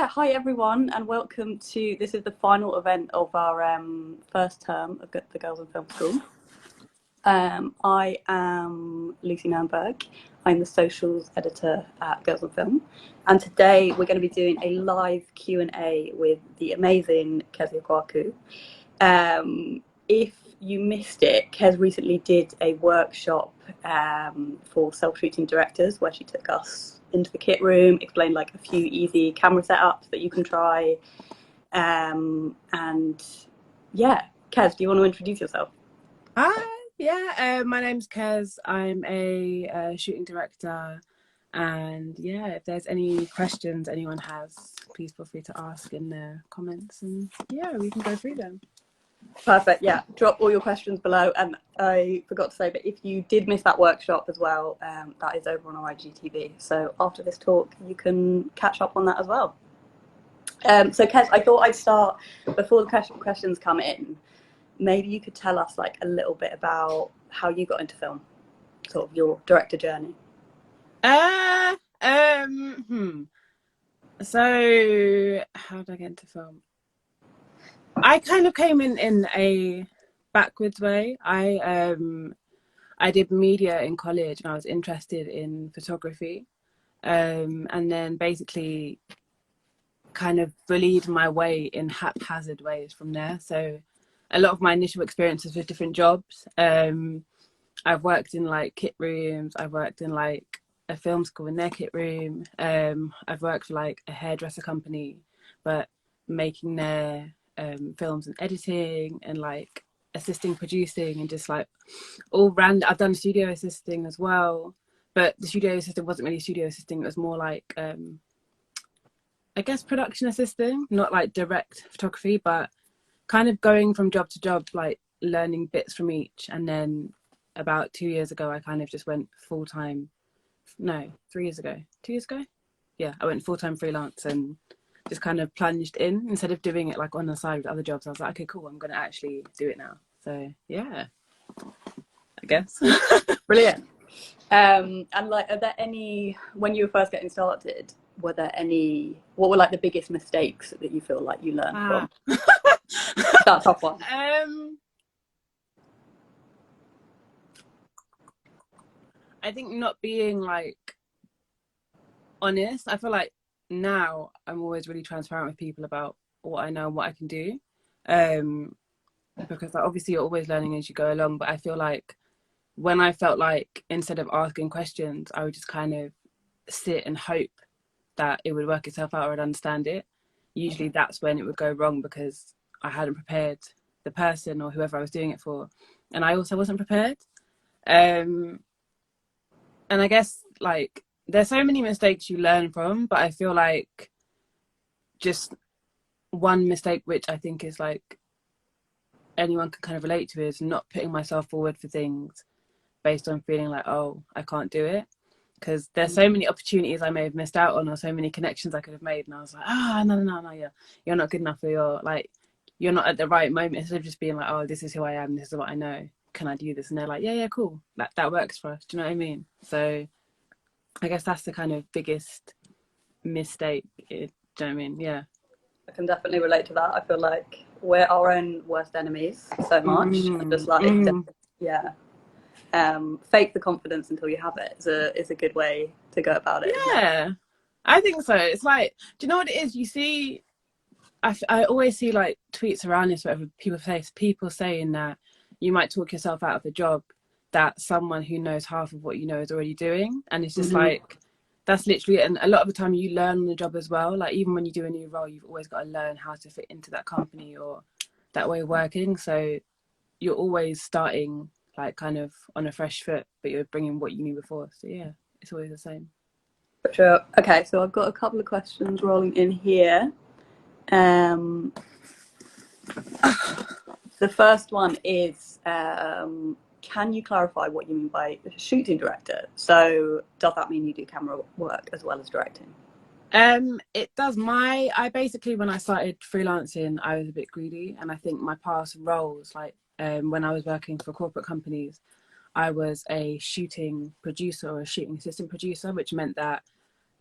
Hi everyone, and welcome to this is the final event of our first term of the Girls in Film School. I am Lucy Nurnberg. I'm the socials editor at Girls in Film, and today we're going to be doing a live Q&A with the amazing Keziah Quarcoo. If you missed it, Kez recently did a workshop for self-shooting directors where she took us into the kit room, explained like a few easy camera setups that you can try. And yeah, Kez, do you want to introduce yourself? Hi, my name's Kez. I'm a shooting director, and yeah, if there's any questions anyone has, please feel free to ask in the comments, and yeah, we can go through them. Perfect. Yeah, drop all your questions below. And I forgot to say, but if you did miss that workshop as well, that is over on our IGTV. So after this talk, you can catch up on that as well. So Kez, I thought I'd start before the questions come in. Maybe you could tell us like a little bit about how you got into film, sort of your director journey. Uh, um, hmm. So how did I get into film? I kind of came in a backwards way. I did media in college, and I was interested in photography. And then basically kind of bullied my way in haphazard ways from there. So a lot of my initial experiences with different jobs. I've worked in like kit rooms. I've worked in like a film school in their kit room. I've worked for like a hairdresser company, but making their films and editing and like assisting producing and just like all random. I've done studio assisting as well, but the studio assisting wasn't really studio assisting. It was more like I guess production assisting, not like direct photography, but kind of going from job to job, like learning bits from each. And then about 2 years ago, I kind of just went full time. No, 3 years ago. 2 years ago? Yeah, I went full time freelance and just kind of plunged in instead of doing it like on the side with other jobs. I was like, okay, cool, I'm going to actually do it now. So yeah, I guess. Brilliant. And like, are there any, when you were first getting started, were there any, what were like the biggest mistakes that you feel like you learned Ah. from? That tough one. I think not being like honest. I feel like now I'm always really transparent with people about what I know and what I can do. Because like, obviously you're always learning as you go along, but I feel like when I felt like instead of asking questions, I would just kind of sit and hope that it would work itself out or I'd understand it. Usually that's when it would go wrong because I hadn't prepared the person or whoever I was doing it for. And I also wasn't prepared. Um, and I guess like there's so many mistakes you learn from, but I feel like just one mistake, which I think is like anyone can kind of relate to, is not putting myself forward for things based on feeling like, oh, I can't do it. Because there's so many opportunities I may have missed out on, or so many connections I could have made, and I was like, no, yeah, you're not good enough, or you're not at the right moment. Instead of just being like, oh, this is who I am, this is what I know, can I do this? And they're like, yeah, cool, that works for us. Do you know what I mean? So I guess that's the kind of biggest mistake. Do you know what I mean? Yeah. I can definitely relate to that. I feel like we're our own worst enemies so much. And just like, yeah. Fake the confidence until you have it is a good way to go about it, isn't it? Yeah, I think so. It's like, do you know what it is? You see, I always see like tweets around this, whatever people saying that you might talk yourself out of a job that someone who knows half of what you know is already doing, and it's just like that's literally. And a lot of the time, you learn on the job as well. Like even when you do a new role, you've always got to learn how to fit into that company or that way of working. So you're always starting like kind of on a fresh foot, but you're bringing what you knew before. So yeah, it's always the same. For sure. Okay, so I've got a couple of questions rolling in here. The first one is, can you clarify what you mean by shooting director? So does that mean you do camera work as well as directing? It does. I basically, when I started freelancing, I was a bit greedy, and I think my past roles, like when I was working for corporate companies, I was a shooting producer or a shooting assistant producer, which meant that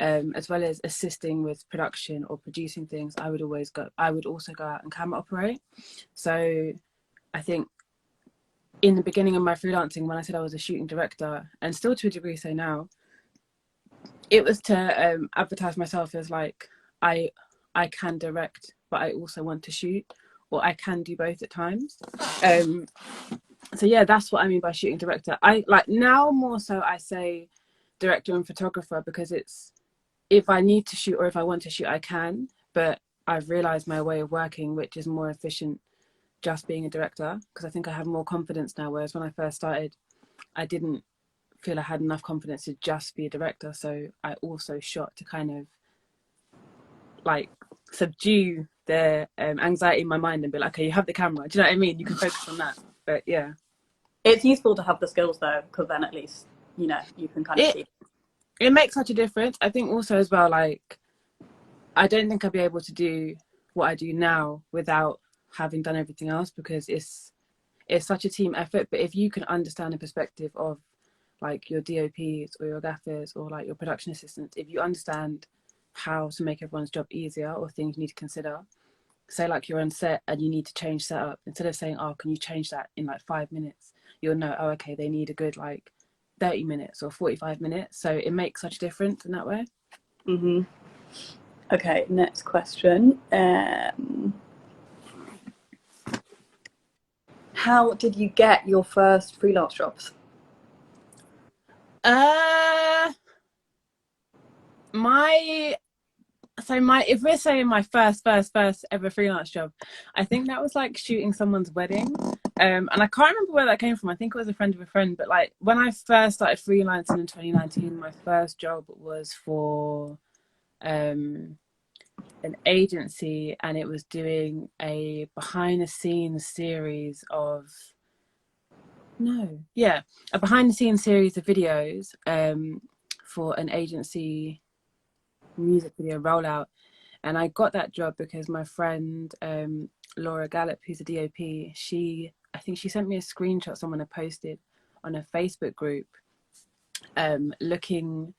as well as assisting with production or producing things, I would also go out and camera operate. So I think in the beginning of my freelancing, when I said I was a shooting director, and still to a degree so now, it was to advertise myself as like, I can direct, but I also want to shoot, or I can do both at times. So yeah, that's what I mean by shooting director. I like now more so I say director and photographer, because it's, if I need to shoot or if I want to shoot, I can, but I've realized my way of working, which is more efficient just being a director, because I think I have more confidence now, whereas when I first started, I didn't feel I had enough confidence to just be a director. So I also shot to kind of like subdue the anxiety in my mind and be like, okay, you have the camera. Do you know what I mean? You can focus on that. But yeah. It's useful to have the skills though, because then at least, you know, you can kind of see. It makes such a difference. I think also as well, like, I don't think I'd be able to do what I do now without having done everything else, because it's such a team effort. But if you can understand the perspective of like your DOPs or your gaffers or like your production assistants, if you understand how to make everyone's job easier or things you need to consider, say like you're on set and you need to change setup, instead of saying, oh, can you change that in like 5 minutes, you'll know, oh, okay, they need a good like 30 minutes or 45 minutes. So it makes such a difference in that way. Mm-hmm. Okay, next question. How did you get your first freelance jobs? If we're saying my first ever freelance job, I think that was like shooting someone's wedding. And I can't remember where that came from. I think it was a friend of a friend. But like when I first started freelancing in 2019, my first job was for an agency, and it was doing a behind the scenes series of a behind the scenes series of videos for an agency music video rollout. And I got that job because my friend Laura Gallup, who's a DOP, I think she sent me a screenshot someone had posted on a Facebook group looking,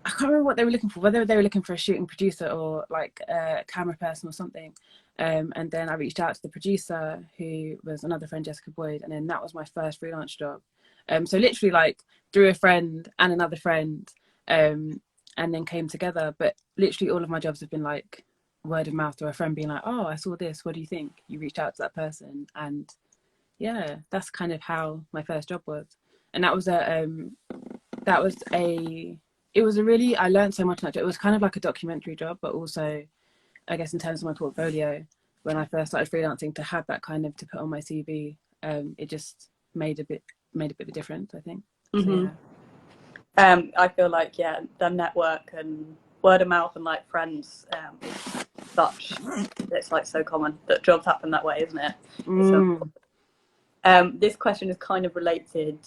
I can't remember what they were looking for, whether they were looking for a shooting producer or like a camera person or something. And then I reached out to the producer, who was another friend, Jessica Boyd, and then that was my first freelance job. So literally like through a friend and another friend, and then came together. But literally all of my jobs have been like word of mouth, or a friend being like, oh, I saw this, what do you think? You reached out to that person, and yeah, that's kind of how my first job was. And that was I learned so much in that job. It was kind of like a documentary job, but also I guess in terms of my portfolio, when I first started freelancing, to have that kind of to put on my CV, it just made a bit of a difference, I think. Mm-hmm. So, yeah. I feel like, yeah, the network and word of mouth and like friends is it's like so common that jobs happen that way, isn't it? This question is kind of related,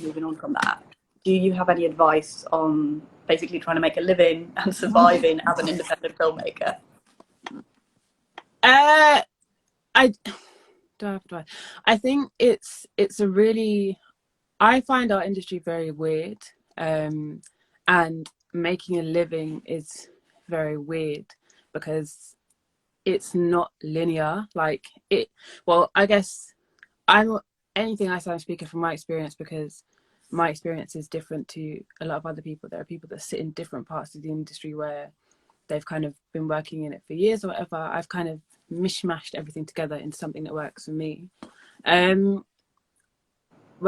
moving on from that. Do you have any advice on basically trying to make a living and surviving as an independent filmmaker? I think it's a really, I find our industry very weird, and making a living is very weird because it's not linear. Like well, I guess anything I say, I'm speaking from my experience, because my experience is different to a lot of other people. There are people that sit in different parts of the industry where they've kind of been working in it for years or whatever. I've kind of mishmashed everything together into something that works for me. When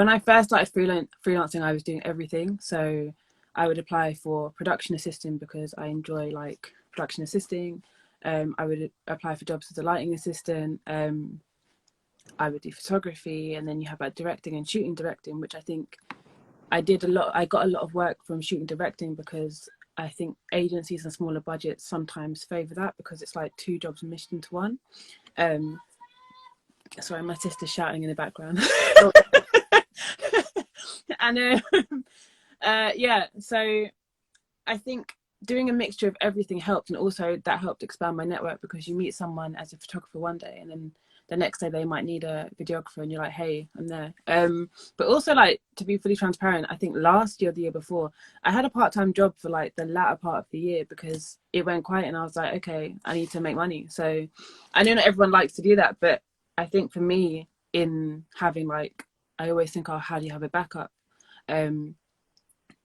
I first started freelancing, I was doing everything. So I would apply for production assistant because I enjoy like production assisting. I would apply for jobs as a lighting assistant. I would do photography, and then you have like directing and shooting directing, which I think I got a lot of work from shooting directing, because I think agencies and smaller budgets sometimes favour that, because it's like two jobs meshed into one. Sorry, my sister's shouting in the background. And yeah, so I think doing a mixture of everything helped, and also that helped expand my network, because you meet someone as a photographer one day, and then the next day they might need a videographer and you're like, hey, I'm there. But also, like, to be fully transparent, I think last year or the year before, I had a part-time job for like the latter part of the year because it went quiet and I was like, okay, I need to make money. So I know not everyone likes to do that, but I think for me, in having like, I always think, oh, how do you have a backup?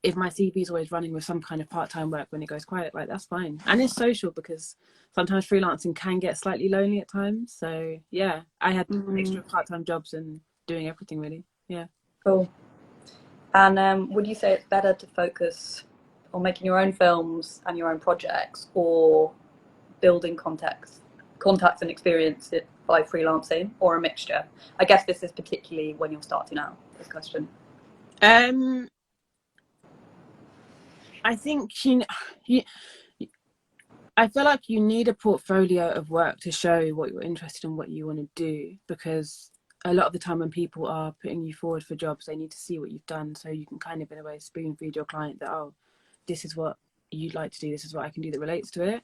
If my CV is always running with some kind of part-time work when it goes quiet, like, that's fine. And it's social because sometimes freelancing can get slightly lonely at times. So yeah, I had a mixture of part-time jobs and doing everything really. Yeah. Cool. And would you say it's better to focus on making your own films and your own projects, or building contacts and experience it by freelancing, or a mixture? I guess this is particularly when you're starting out, this question. I think I feel like you need a portfolio of work to show what you're interested in, what you want to do, because a lot of the time when people are putting you forward for jobs, they need to see what you've done, so you can kind of in a way spoon feed your client that, oh, this is what you'd like to do, this is what I can do that relates to it.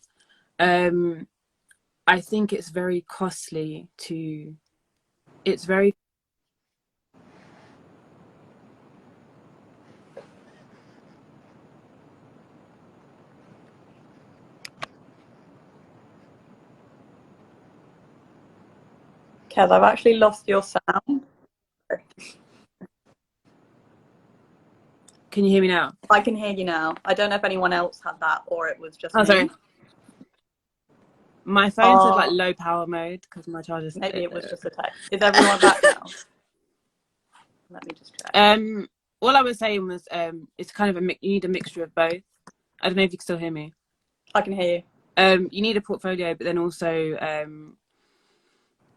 I think it's very costly to, it's very, Kev, I've actually lost your sound. can you hear me now? I can hear you now. I don't know if anyone else had that or it was just Oh, me. sorry. My phone said like low power mode because my charger's. Maybe it was just a text. Is everyone back now? Let me just check. All I was saying was, it's kind of you need a mixture of both. I don't know if you can still hear me. I can hear you. You need a portfolio, but then also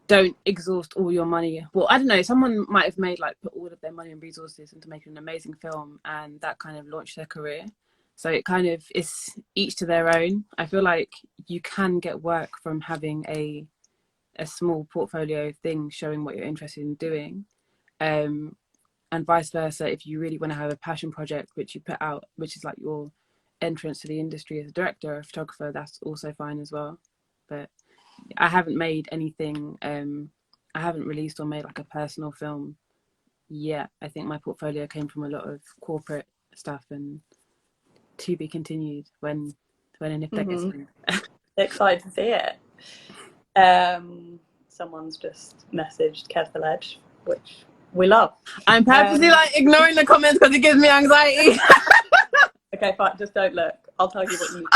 don't exhaust all your money. Well, I don't know. Someone might have put all of their money and resources into making an amazing film, and that kind of launched their career. So it kind of is each to their own. I feel like you can get work from having a small portfolio thing showing what you're interested in doing. And vice versa, if you really want to have a passion project which you put out, which is like your entrance to the industry as a director or a photographer, that's also fine as well. But I haven't made anything, I haven't released or made like a personal film yet. I think my portfolio came from a lot of corporate stuff, and to be continued when and if that gets made. Excited to see it. Someone's just messaged Kev the Ledge, which we love. I'm purposely ignoring the comments because it gives me anxiety. Okay, fine. Just don't look. I'll tell you what you need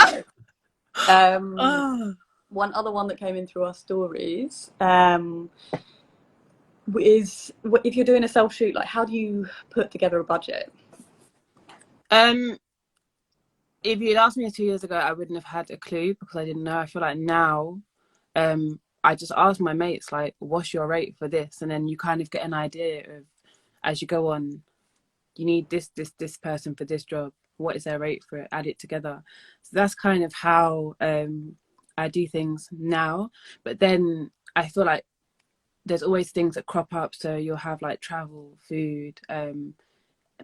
to know. One other one that came in through our stories is, if you're doing a self shoot, like, how do you put together a budget? If you'd asked me 2 years ago, I wouldn't have had a clue because I didn't know. I feel like now, I just ask my mates, like, what's your rate for this? And then you kind of get an idea of, as you go on, you need this person for this job. What is their rate for it? Add it together. So that's kind of how I do things now. But then I feel like there's always things that crop up. So you'll have like travel, food,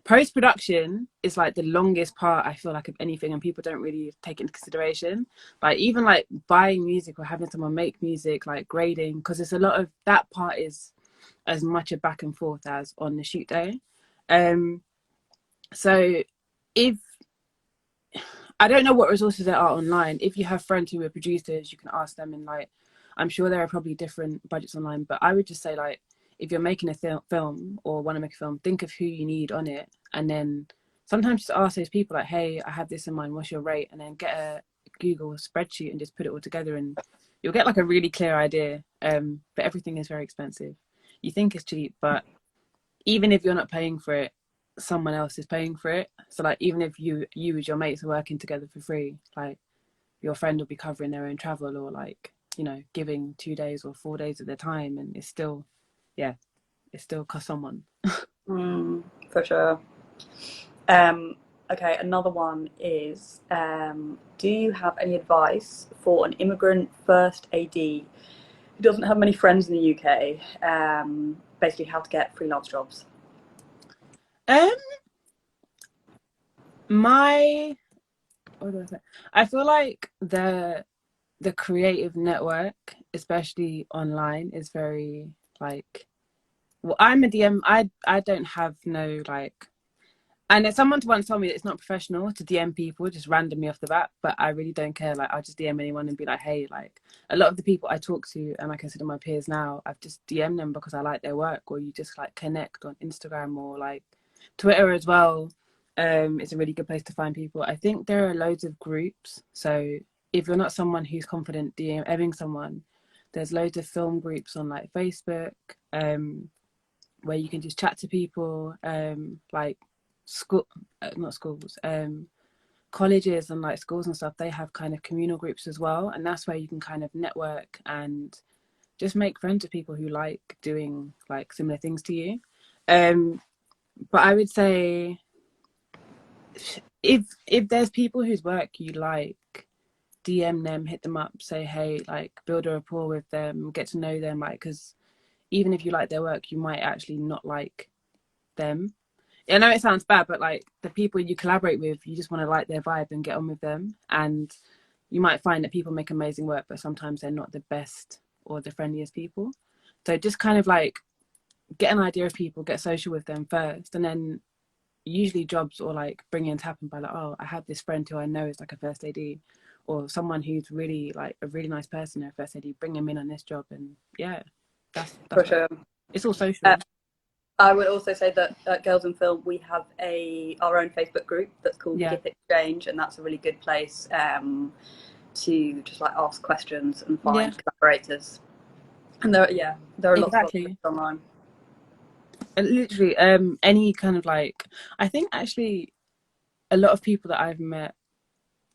post-production is like the longest part, I feel like, of anything, and people don't really take it into consideration. Like even like buying music or having someone make music, like grading, because it's a lot of that part is as much a back and forth as on the shoot day. So if I don't know what resources there are online, if you have friends who are producers, you can ask them, and like I'm sure there are probably different budgets online, but I would just say, like, if you're making a film or want to make a film, think of who you need on it, and then sometimes just ask those people, like, hey, I have this in mind, what's your rate? And then get a Google spreadsheet and just put it all together, and you'll get like a really clear idea. But everything is very expensive. You think it's cheap, but even if you're not paying for it, someone else is paying for it. So like even if you as your mates are working together for free, like your friend will be covering their own travel, or like, you know, giving 2 days or 4 days of their time, and it's still, yeah, it still costs someone. For sure. Okay, another one is, do you have any advice for an immigrant first AD who doesn't have many friends in the UK? Basically, how to get freelance jobs. My, what do I say? I feel like the creative network, especially online, is very like, well, I'm a DM. I don't have no like, and if someone once told me that it's not professional to DM people just randomly off the bat, but I really don't care. Like, I'll just DM anyone and be like, hey, like, a lot of the people I talk to and I consider my peers now, I've just DM them because I like their work, or you just like connect on Instagram or like Twitter as well. It's a really good place to find people. I think there are loads of groups. So if you're not someone who's confident DMing someone, there's loads of film groups on like Facebook, where you can just chat to people, like school, not schools, colleges and like schools and stuff. They have kind of communal groups as well, and that's where you can kind of network and just make friends with people who like doing like similar things to you. But I would say if there's people whose work you like, DM them, hit them up, say hey, like build a rapport with them, get to know them, like, because even if you like their work, you might actually not like them. I know it sounds bad, but like the people you collaborate with, you just want to like their vibe and get on with them. And you might find that people make amazing work, but sometimes they're not the best or the friendliest people. So just kind of like get an idea of people, get social with them first, and then usually jobs or like bring-ins happen by like, oh, I have this friend who I know is like a first AD, or someone who's really like a really nice person or a first AD, bring them in on this job. And yeah, that's For what sure. it's all Uh, social. I would also say that at Girls in Film, we have our own Facebook group that's called Yeah. GIF Exchange, and that's a really good place to just like ask questions and Yeah, find collaborators. And there are lots of exactly. options online. And literally, any kind of like, I think actually a lot of people that I've met,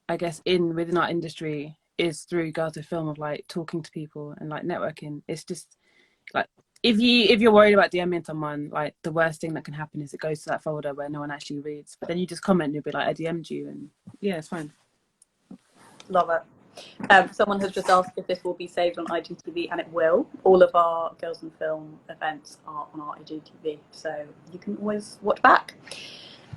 I guess, in within our industry is through Girls of Film, of like talking to people and like networking. It's just like, if you're worried about DMing someone, like the worst thing that can happen is it goes to that folder where no one actually reads. But then you just comment and you'll be like, I DM'd you, and yeah, it's fine. Love it. Someone has just asked if this will be saved on IGTV, and it will. All of our Girls in Film events are on our IGTV, so you can always watch back.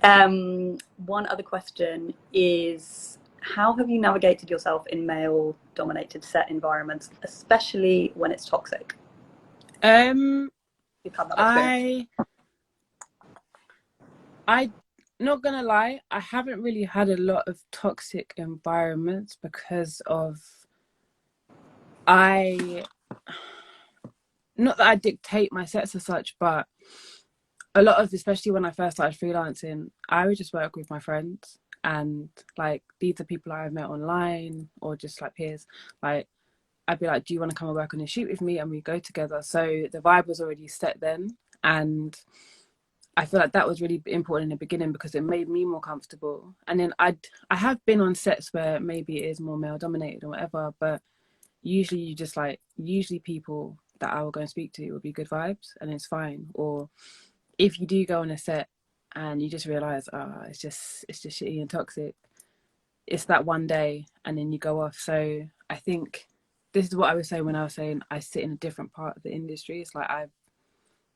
One other question is, how have you navigated yourself in male-dominated set environments, especially when it's toxic? Um, You've had that experience. I not gonna lie, I haven't really had a lot of toxic environments because of I not that I dictate my sets as such, but a lot of, especially when I first started freelancing, I would just work with my friends, and like these are people I've met online or just like peers. Like I'd be like, do you want to come and work on a shoot with me? And we go together. So the vibe was already set then. And I feel like that was really important in the beginning because it made me more comfortable. And then I have been on sets where maybe it is more male dominated or whatever, but usually you just like, usually people that I will go and speak to will be good vibes and it's fine. Or if you do go on a set and you just realize, it's just shitty and toxic, it's that one day and then you go off. So I think this is what I was saying when I was saying I sit in a different part of the industry. It's like I've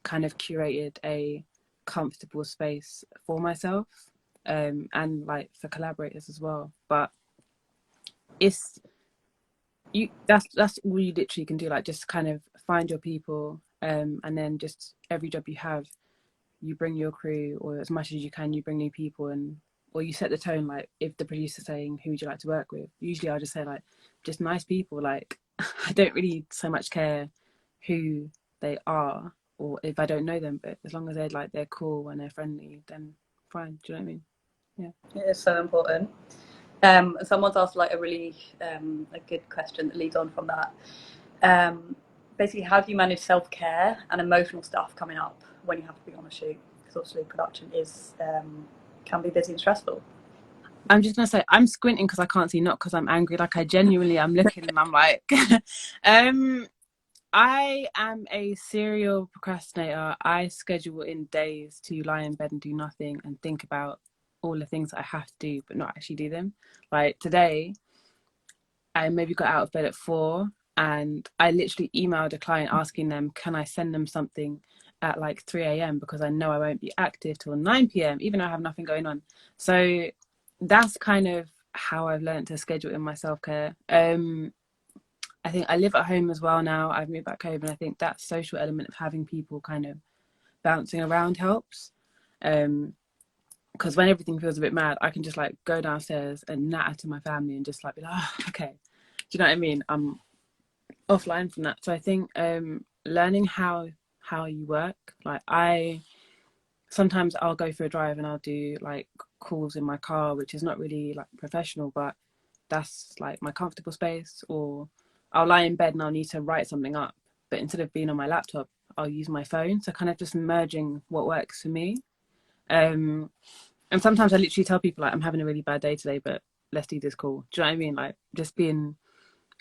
kind of curated a comfortable space for myself, and like for collaborators as well. But it's that's all you literally can do, like just kind of find your people, and then just every job you have, you bring your crew, or as much as you can you bring new people, and or you set the tone. Like if the producer's saying who would you like to work with, usually I'll just say like just nice people. Like I don't really so much care who they are or if I don't know them, but as long as they're cool and they're friendly, then fine. Do you know what I mean? Yeah. It is so important. Someone's asked like a really a good question that leads on from that. Basically, how do you manage self-care and emotional stuff coming up when you have to be on a shoot? Because obviously production is can be busy and stressful. I'm just gonna say I'm squinting because I can't see, not because I'm angry. Like I genuinely am looking and I'm like, um, I am a serial procrastinator. I schedule in days to lie in bed and do nothing and think about all the things that I have to do, but not actually do them. Like today, I maybe got out of bed at 4 and I literally emailed a client asking them, can I send them something at like 3 a.m. because I know I won't be active till 9 p.m. even though I have nothing going on. So that's kind of how I've learned to schedule in my self-care. I think I live at home as well now. I've moved back home, and I think that social element of having people kind of bouncing around helps. Because when everything feels a bit mad, I can just like go downstairs and natter to my family and just like be like, oh, okay. Do you know what I mean? I'm offline from that. So I think learning how you work, like sometimes I'll go for a drive and I'll do like calls in my car, which is not really like professional, but that's like my comfortable space. Or I'll lie in bed and I'll need to write something up, but instead of being on my laptop, I'll use my phone. So kind of just merging what works for me. And sometimes I literally tell people like, I'm having a really bad day today, but let's do this call. Do you know what I mean? Like just being,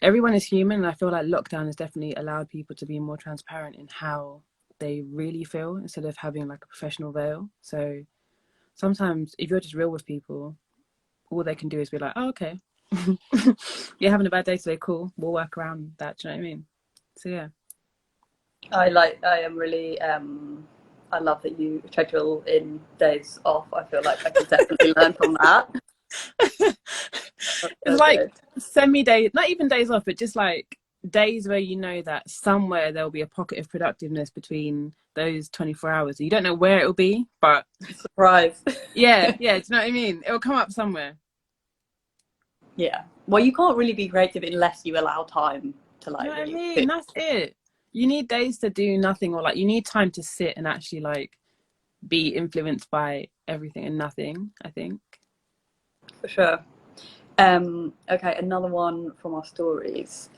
everyone is human, and I feel like lockdown has definitely allowed people to be more transparent in how they really feel instead of having like a professional veil. So sometimes if you're just real with people, all they can do is be like, oh, okay. You're having a bad day today, cool, we'll work around that. Do you know what I mean? So yeah. I am really I love that you schedule in days off. I feel like I can definitely learn from that. That's It's so like good. semi-day, not even days off, but just like days where you know that somewhere there'll be a pocket of productiveness between those 24 hours. You don't know where it'll be, but Surprise. yeah, do you know what I mean? It'll come up somewhere. Yeah. Well, you can't really be creative unless you allow time to Do you like know what I really mean? fit. That's it. You need days to do nothing, or like you need time to sit and actually like be influenced by everything and nothing, I think. For sure. Okay, another one from our stories.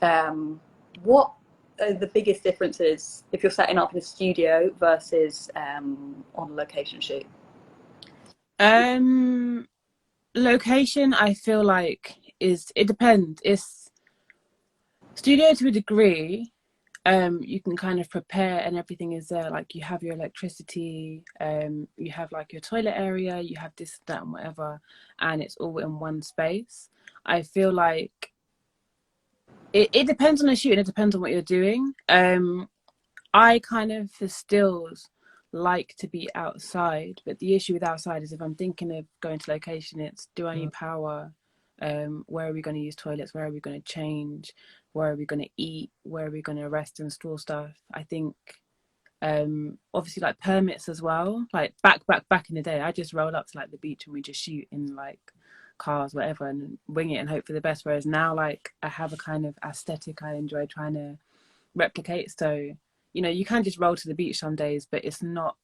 What are the biggest differences if you're setting up in a studio versus on a location shoot? Um, Location, I feel like it depends. It's studio to a degree. You can kind of prepare and everything is there. Like you have your electricity, you have like your toilet area, you have this, that, and whatever, and it's all in one space. I feel like it depends on the shoot and it depends on what you're doing. I kind of for stills like to be outside, but the issue with outside is if I'm thinking of going to location, it's do I need power? Where are we going to use toilets? Where are we going to change? Where are we going to eat? Where are we going to rest and store stuff? I think obviously like permits as well. Like back in the day, I just roll up to like the beach and we just shoot in like cars, whatever, and wing it and hope for the best. Whereas now, like I have a kind of aesthetic I enjoy trying to replicate. So you know, you can just roll to the beach some days, but it's not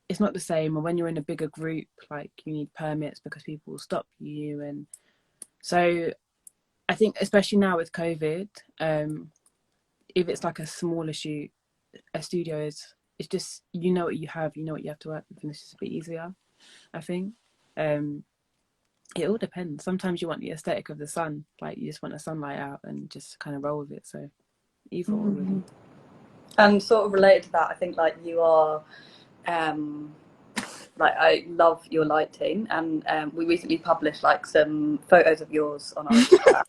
the same. And when you're in a bigger group, like you need permits because people will stop you. And so I think especially now with COVID, if it's like a smaller shoot, a studio is, it's just, you know what you have, to work with, and it's just a bit easier, I think. It all depends. Sometimes you want the aesthetic of the sun, like you just want the sunlight out and just kind of roll with it. So either or really. And sort of related to that, I think like you are, like I love your lighting, and we recently published like some photos of yours on our Instagram.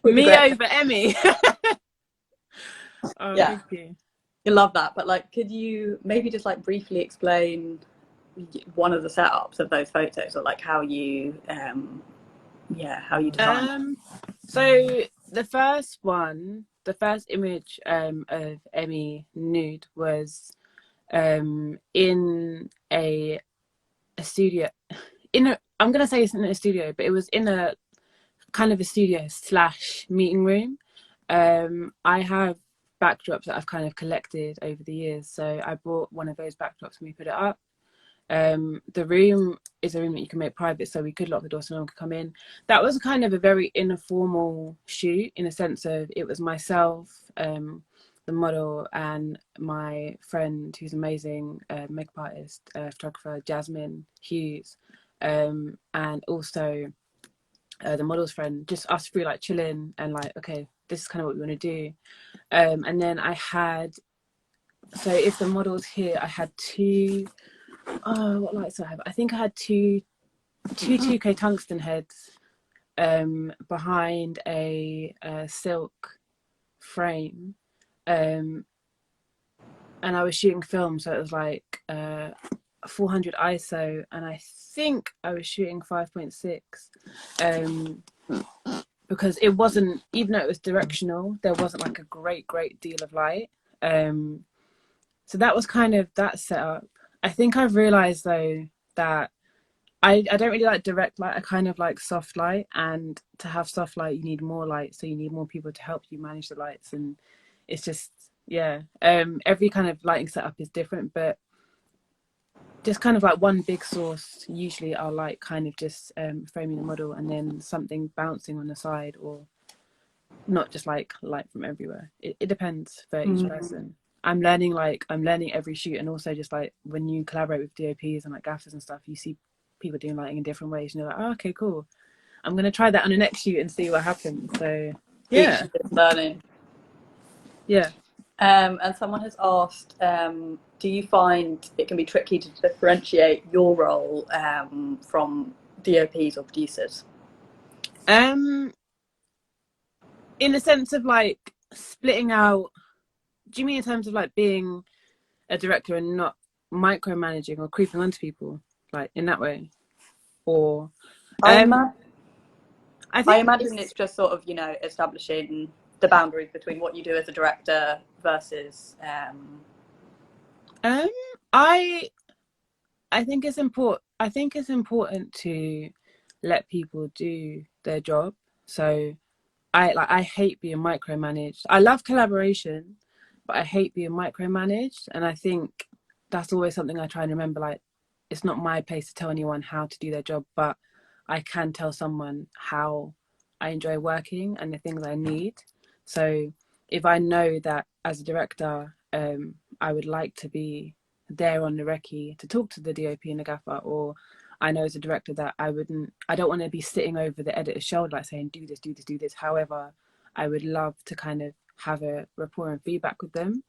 With the Me great, over Emmy. Oh, yeah, thank you. you love that. But like, could you maybe just like briefly explain one of the setups of those photos, or like how you, yeah, how you designed? So the first image of Emmy nude was in a studio. I'm gonna say it's in a studio, but it was in a kind of a studio slash meeting room. I have backdrops that I've kind of collected over the years, so I bought one of those backdrops and we put it up. The room is a room that you can make private, so we could lock the door so no one could come in. That was kind of a very informal shoot in a sense of it was myself, the model, and my friend who's amazing, makeup artist, photographer Jasmine Hughes, and also the model's friend, just us three like chilling and like, okay, this is kind of what we want to do. And then I had, so if the model's here, I had two, oh, what lights do I have? I think I had two 2K tungsten heads behind a silk frame. And I was shooting film, so it was like 400 ISO, and I think I was shooting 5.6. because it wasn't, even though it was directional, there wasn't like a great deal of light. So that was kind of that setup. I think I've realized though that I don't really like direct light. I kind of like soft light, and to have soft light you need more light, so you need more people to help you manage the lights, and it's just, yeah, every kind of lighting setup is different, but just kind of like one big source. Usually I'll like kind of just framing the model and then something bouncing on the side, or not just like light from everywhere. It depends for each person. I'm learning every shoot, and also just like when you collaborate with DOPs and like gaffers and stuff, you see people doing lighting in different ways, and you're like, oh, okay, cool, I'm gonna try that on the next shoot and see what happens. So yeah, Each is learning. yeah. And someone has asked, do you find it can be tricky to differentiate your role from DOPs or producers? In the sense of like splitting out, do you mean in terms of like being a director and not micromanaging or creeping onto people, like in that way? Or I think imagine it's just sort of, establishing the boundaries between what you do as a director versus I think it's important to let people do their job. So I hate being micromanaged. I love collaboration, but I hate being micromanaged, and I think that's always something I try and remember. Like, it's not my place to tell anyone how to do their job, but I can tell someone how I enjoy working and the things I need. So if I know that as a director, I would like to be there on the recce to talk to the DOP and the gaffer, or I know as a director that I don't want to be sitting over the editor's shoulder like saying, do this, do this, do this. However, I would love to kind of have a rapport and feedback with them.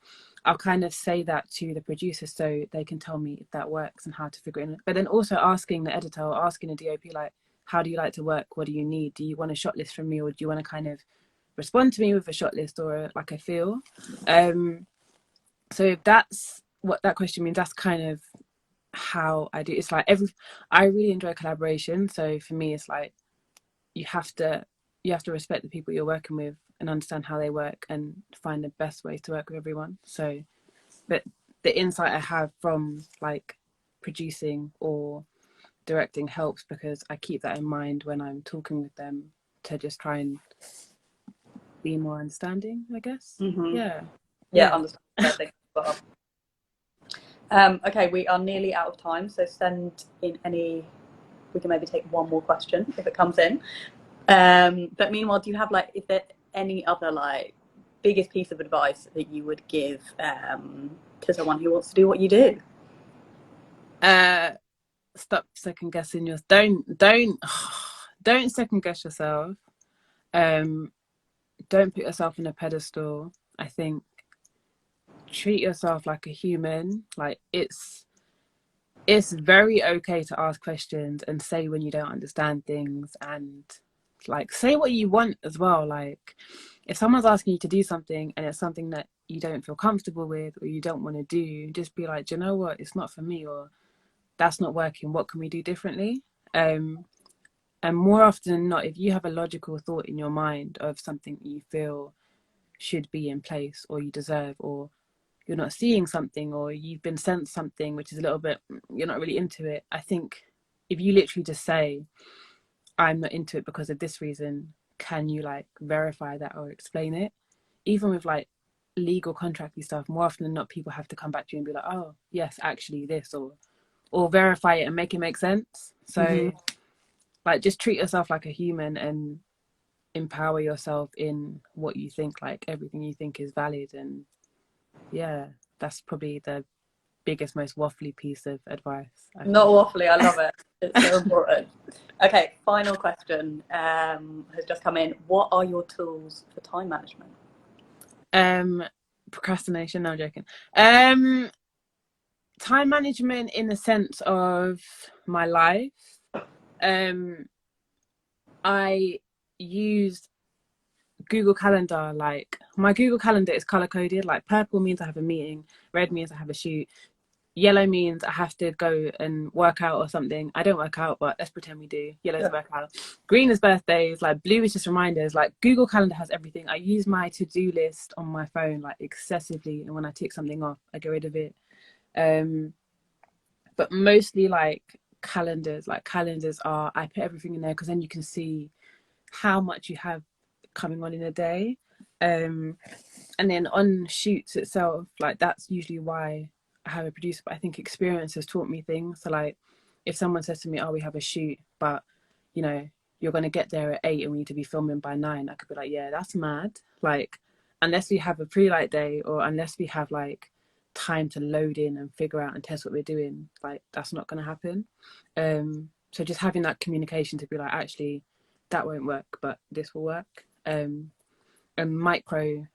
I'll kind of say that to the producer so they can tell me if that works and how to figure it in. But then also asking the editor or asking the DOP, like, how do you like to work? What do you need? Do you want a shot list from me, or do you want to kind of respond to me with a shot list or like a feel? So if that's what that question means, that's kind of how I do. It's like I really enjoy collaboration. So for me, it's like you have to respect the people you're working with and understand how they work and find the best ways to work with everyone. So, but the insight I have from like producing or directing helps, because I keep that in mind when I'm talking with them, to just try and be more understanding, I guess. Yeah, understand. Okay, we are nearly out of time, so send in any. We can maybe take one more question if it comes in. But meanwhile, do you have like, is there any other like biggest piece of advice that you would give to someone who wants to do what you do? Stop second guessing your. Don't second guess yourself. Don't put yourself on a pedestal. I think treat yourself like a human. Like it's very okay to ask questions and say when you don't understand things, and like say what you want as well. Like if someone's asking you to do something and it's something that you don't feel comfortable with or you don't want to do, just be like, do you know what, it's not for me, or that's not working, what can we do differently? And more often than not, if you have a logical thought in your mind of something you feel should be in place or you deserve, or you're not seeing something, or you've been sent something which is a little bit, you're not really into it, I think if you literally just say, I'm not into it because of this reason, can you like verify that or explain it? Even with like legal contracty stuff, more often than not people have to come back to you and be like, oh yes, actually this, or verify it and make it make sense. So like just treat yourself like a human and empower yourself in what you think, like everything you think is valid. And yeah, that's probably the biggest, most waffly piece of advice. Not waffly, I love it. It's so important. Okay, final question has just come in. What are your tools for time management? Procrastination. No, I'm joking. Time management in the sense of my life. I use Google Calendar. Like my Google Calendar is color coded. Like purple means I have a meeting, red means I have a shoot, Yellow means I have to go and work out or something. I don't work out, but let's pretend we do. Yellow's workout. Green is birthdays. Like blue is just reminders. Like Google Calendar has everything. I use my to-do list on my phone like excessively, and when I tick something off, I get rid of it. But mostly like calendars. Like calendars are, I put everything in there because then you can see how much you have coming on in a day. And then on shoots itself, like that's usually why I have a producer. But I think experience has taught me things. So like if someone says to me, oh, we have a shoot, but you know, you're gonna get there at 8 and we need to be filming by 9, I could be like, yeah, that's mad. Like unless we have a pre-light day, or unless we have like time to load in and figure out and test what we're doing, like that's not gonna happen. So just having that communication to be like, actually that won't work, but this will work. And I micro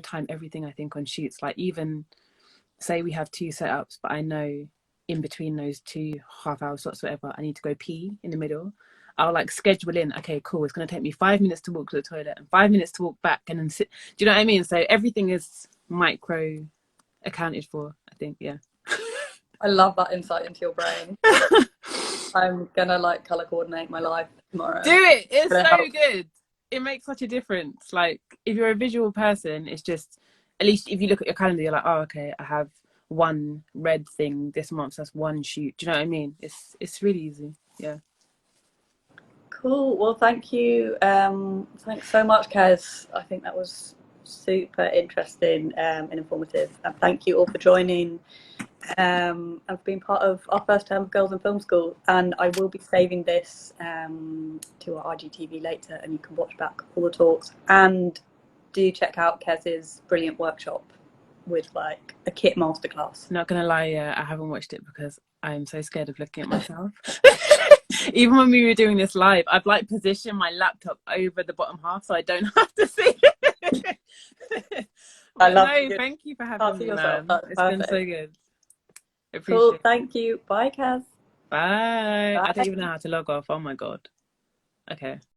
time everything, I think, on shoots. Like even say we have 2 setups, but I know in between those 2 half-hour slots, whatever, I need to go pee in the middle. I'll like schedule in, okay, cool, it's going to take me 5 minutes to walk to the toilet and 5 minutes to walk back and then sit. Do you know what I mean? So everything is micro accounted for, I think. Yeah. I love that insight into your brain. I'm gonna like color coordinate my life tomorrow. Do it. It's so help. good. It makes such a difference. Like if you're a visual person, it's just, at least if you look at your calendar, you're like, oh, okay, I have one red thing this month, so that's one shoot. Do you know what I mean? It's really easy. Yeah. Cool. Well, thank you. Thanks so much, Kez. I think that was super interesting and informative. And thank you all for joining and for being part of our first term of Girls in Film School. And I will be saving this to our IGTV later, and you can watch back all the talks. And do check out Kez's brilliant workshop with like a kit masterclass. Not gonna lie, I haven't watched it because I'm so scared of looking at myself. Even when we were doing this live, I've like positioned my laptop over the bottom half so I don't have to see it. I love no, thank you for having me, man. It's been so good. Appreciate cool. Thank you. Bye, Kez. Bye. Bye. I don't even know how to log off. Oh my god. Okay.